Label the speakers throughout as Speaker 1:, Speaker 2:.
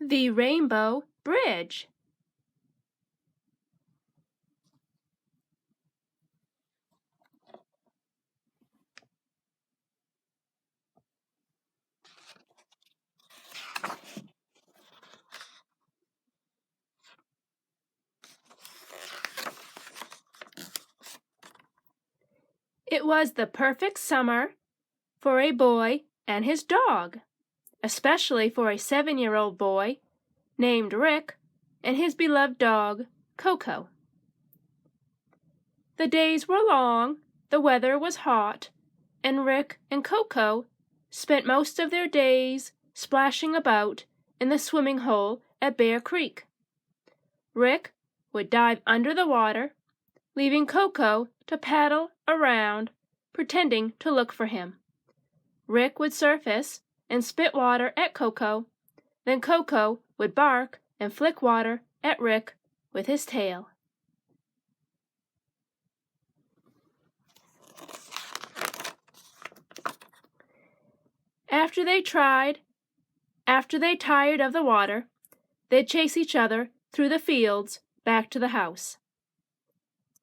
Speaker 1: The Rainbow Bridge. It was the perfect summer for a boy and his dog, especially for a 7-year-old boy named Rick and his beloved dog, Coco. The days were long, the weather was hot, and Rick and Coco spent most of their days splashing about in the swimming hole at Bear Creek. Rick would dive under the water, leaving Coco to paddle around, pretending to look for him. Rick would surface and spit water at Coco, then Coco would bark and flick water at Rick with his tail. After they tired of the water, they'd chase each other through the fields back to the house.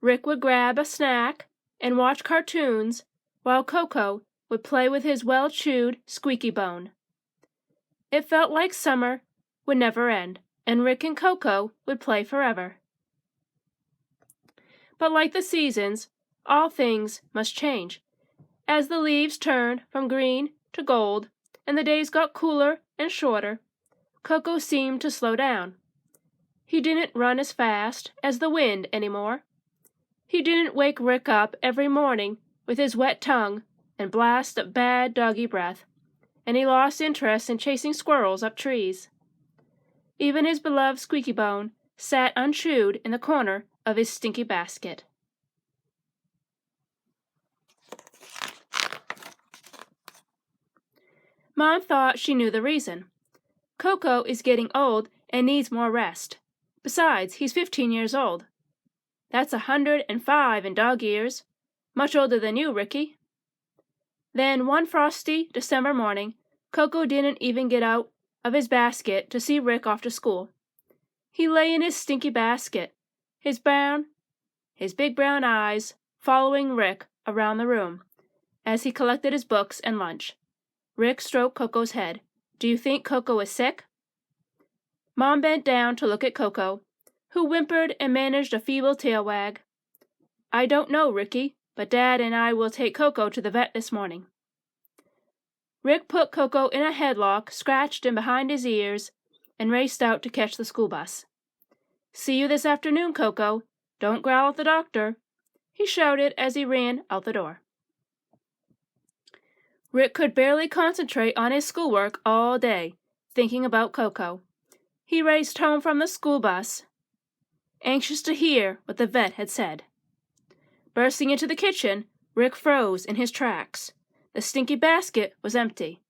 Speaker 1: Rick would grab a snack and watch cartoons while Coco would play with his well-chewed squeaky bone. It felt like summer would never end, and Rick and Coco would play forever. But like the seasons, all things must change. As the leaves turned from green to gold and the days got cooler and shorter, Coco seemed to slow down. He didn't run as fast as the wind anymore. He didn't wake Rick up every morning with his wet tongue and blast of bad doggy breath, and he lost interest in chasing squirrels up trees. Even his beloved squeaky bone sat unchewed in the corner of his stinky basket. Mom thought she knew the reason. Coco is getting old and needs more rest. Besides, he's 15 years old. That's 105 in dog years. Much older than you, Ricky. Then one frosty December morning, Coco didn't even get out of his basket to see Rick off to school. He lay in his stinky basket, his big brown eyes following Rick around the room as he collected his books and lunch. Rick stroked Coco's head. Do you think Coco is sick? Mom bent down to look at Coco, who whimpered and managed a feeble tail wag. I don't know, Ricky, but Dad and I will take Coco to the vet this morning. Rick put Coco in a headlock scratched in behind his ears and raced out to catch the school bus. See you this afternoon, Coco. Don't growl at the doctor, he shouted as he ran out the door. Rick could barely concentrate on his schoolwork all day, thinking about Coco. He raced home from the school bus, anxious to hear what the vet had said. Bursting into the kitchen, Rick froze in his tracks. The stinky basket was empty.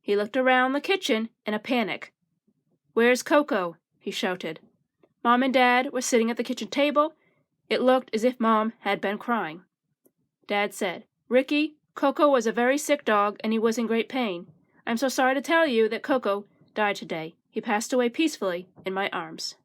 Speaker 1: He looked around the kitchen in a panic. Where's Coco? He shouted. Mom and Dad were sitting at the kitchen table. It looked as if Mom had been crying. Dad said, Ricky, Coco was a very sick dog and he was in great pain. I'm so sorry to tell you that Coco died today. He passed away peacefully in my arms.